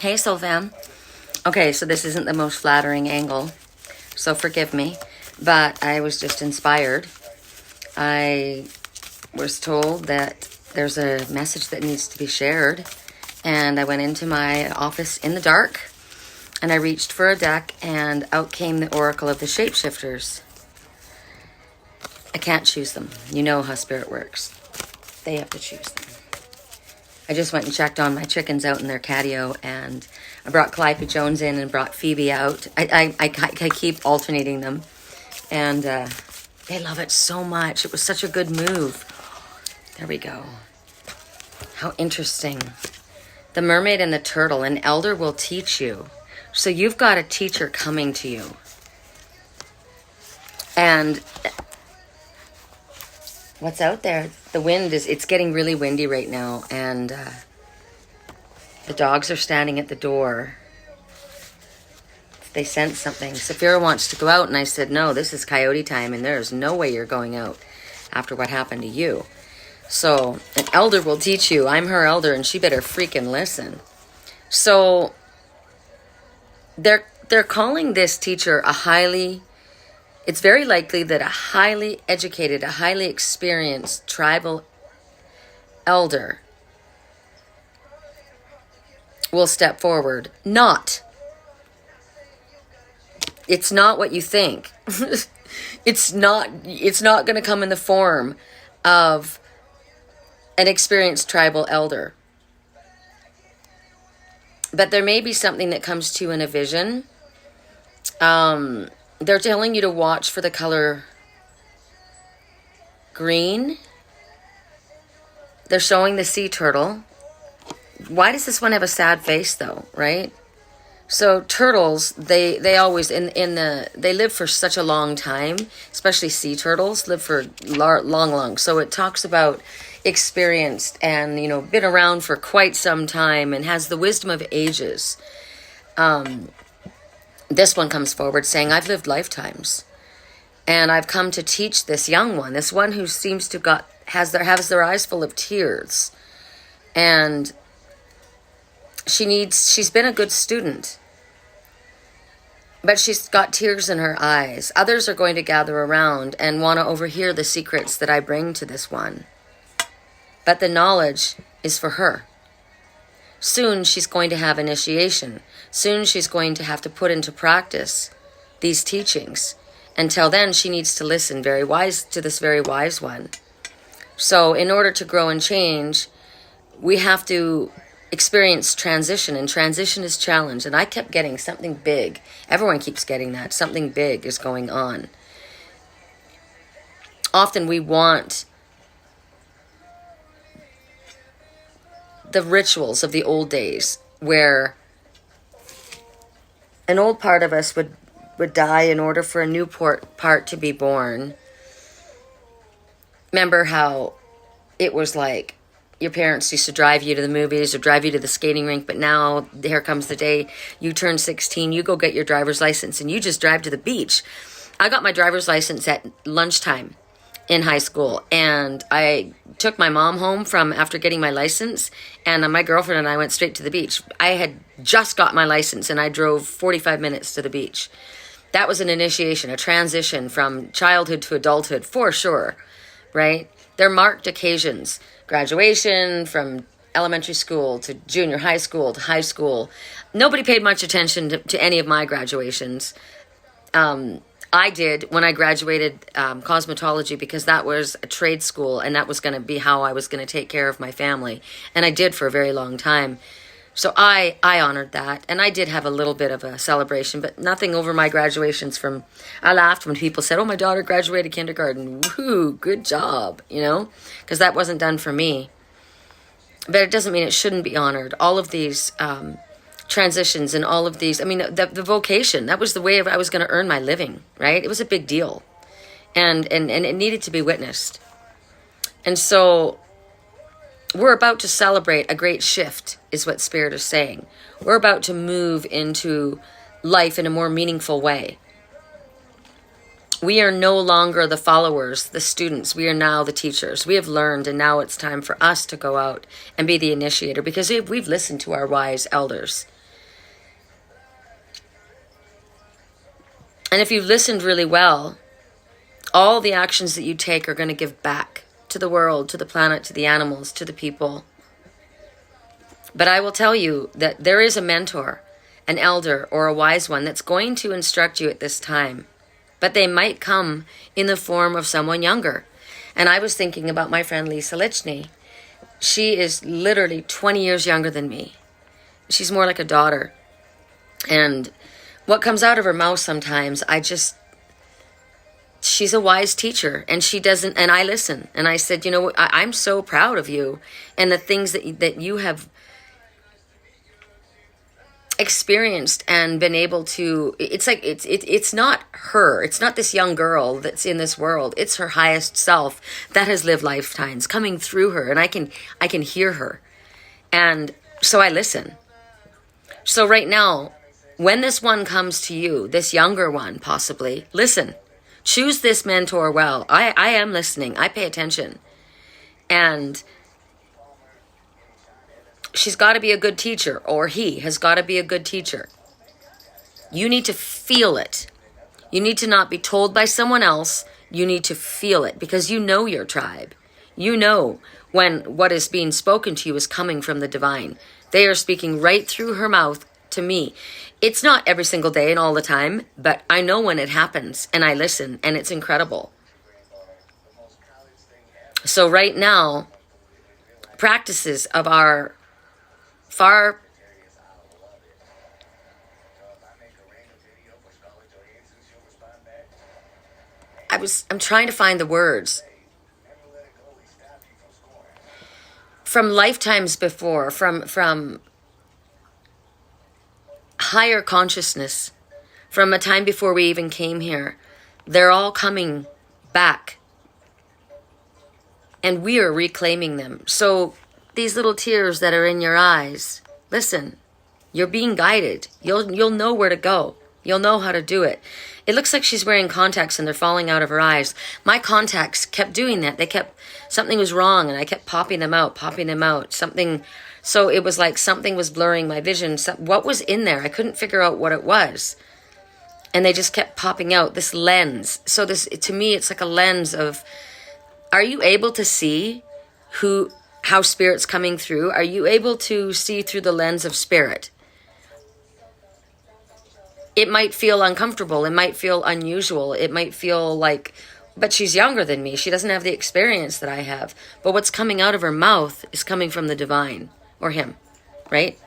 Hey, Soul Fam. Okay, so this isn't the most flattering angle, so forgive me, but I was just inspired. I was told that there's a message that needs to be shared, and I went into my office in the dark, and I reached for a deck, and out came the Oracle of the Shapeshifters. I can't choose them. You know how spirit works. They have to choose them. I just went and checked on my chickens out in their catio, and I brought Calliope Jones in and brought Phoebe out. I keep alternating them, and they love it so much. It was such a good move. There we go. How interesting. The mermaid and the turtle. An elder will teach you. So you've got a teacher coming to you. And what's out there? The wind it's getting really windy right now, and the dogs are standing at the door. They sense something. Saphira wants to go out, and I said, no, this is coyote time, and there's no way you're going out after what happened to you. So an elder will teach you. I'm her elder, and she better freaking listen. So they're calling this teacher it's very likely that a highly educated, a highly experienced tribal elder will step forward. It's not what you think. It's not going to come in the form of an experienced tribal elder. But there may be something that comes to you in a vision. They're telling you to watch for the color green. They're showing the sea turtle. Why does this one have a sad face though, right? So turtles, they always they live for such a long time, especially sea turtles live for long. So it talks about experienced and, been around for quite some time and has the wisdom of ages. This one comes forward saying, I've lived lifetimes, and I've come to teach this young one, this one who seems to has their eyes full of tears, and she's been a good student, but she's got tears in her eyes. Others are going to gather around and want to overhear the secrets that I bring to this one, but the knowledge is for her. Soon she's going to have initiation. Soon she's going to have to put into practice these teachings. Until then, she needs to listen to this very wise one. So in order to grow and change, we have to experience transition, and transition is challenge. And I kept getting something big. Everyone keeps getting that. Something big is going on. Often we want the rituals of the old days, where an old part of us would die in order for a new part to be born. Remember how it was like your parents used to drive you to the movies or drive you to the skating rink, but now here comes the day you turn 16, you go get your driver's license, and you just drive to the beach. I got my driver's license at lunchtime in high school, and I took my mom home from after getting my license, and my girlfriend and I went straight to the beach. I had just got my license, and I drove 45 minutes to the beach. That was an initiation, a transition from childhood to adulthood, for sure, right? They're marked occasions. Graduation from elementary school to junior high school to high school. Nobody paid much attention to any of my graduations. I did when I graduated cosmetology, because that was a trade school, and that was going to be how I was going to take care of my family. And I did for a very long time. So I honored that. And I did have a little bit of a celebration, but nothing over my graduations I laughed when people said, oh, my daughter graduated kindergarten. Woohoo, good job, because that wasn't done for me. But it doesn't mean it shouldn't be honored. All of these transitions and all of these, the vocation, that was the way I was going to earn my living, right? It was a big deal, and it needed to be witnessed. And so we're about to celebrate a great shift, is what Spirit is saying. We're about to move into life in a more meaningful way. We are no longer the followers, the students. We are now the teachers. We have learned, and now it's time for us to go out and be the initiator, because we've listened to our wise elders. And if you've listened really well, all the actions that you take are going to give back to the world, to the planet, to the animals, to the people. But I will tell you that there is a mentor, an elder, or a wise one that's going to instruct you at this time. But they might come in the form of someone younger. And I was thinking about my friend Lisa Lichny. She is literally 20 years younger than me. She's more like a daughter. And what comes out of her mouth sometimes, she's a wise teacher, and she doesn't, and I listen. And I said, I'm so proud of you and the things that you have experienced and been able to. It's like it's not her, it's not this young girl that's in this world, it's her highest self that has lived lifetimes coming through her, and I can hear her. And so I listen. So right now, when this one comes to you, this younger one possibly, listen. Choose this mentor well. I am listening, I pay attention. And she's got to be a good teacher, or he has got to be a good teacher. You need to feel it. You need to not be told by someone else. You need to feel it, because you know your tribe. You know when what is being spoken to you is coming from the divine. They are speaking right through her mouth to me. It's not every single day and all the time, but I know when it happens, and I listen, and it's incredible. So right now, practices of our far I'm trying to find the words from lifetimes before, from higher consciousness, from a time before we even came here. They're all coming back, and we are reclaiming them. So these little tears that are in your eyes, listen, you're being guided. You'll know where to go. You'll know how to do it. It looks like she's wearing contacts and they're falling out of her eyes. My contacts kept doing that. Something was wrong, and I kept popping them out. So it was like something was blurring my vision. What was in there? I couldn't figure out what it was. And they just kept popping out, this lens. So to me, it's like a lens of, are you able to see how Spirit's coming through? Are you able to see through the lens of Spirit? It might feel uncomfortable. It might feel unusual. It might feel like, but she's younger than me. She doesn't have the experience that I have. But what's coming out of her mouth is coming from the divine, or him, right?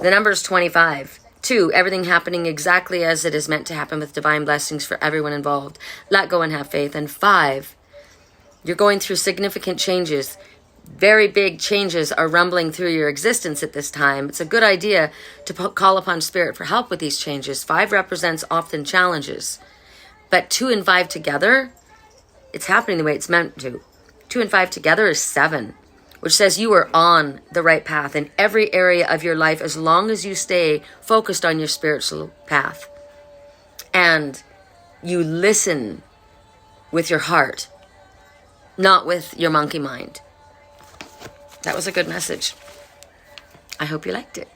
The number is 25. 2, everything happening exactly as it is meant to happen, with divine blessings for everyone involved. Let go and have faith. And 5, you're going through significant changes. Very big changes are rumbling through your existence at this time. It's a good idea to call upon Spirit for help with these changes. 5 represents often challenges. But 2 and 5 together, it's happening the way it's meant to. 2 and 5 together is 7, which says you are on the right path in every area of your life, as long as you stay focused on your spiritual path. And you listen with your heart, not with your monkey mind. That was a good message. I hope you liked it.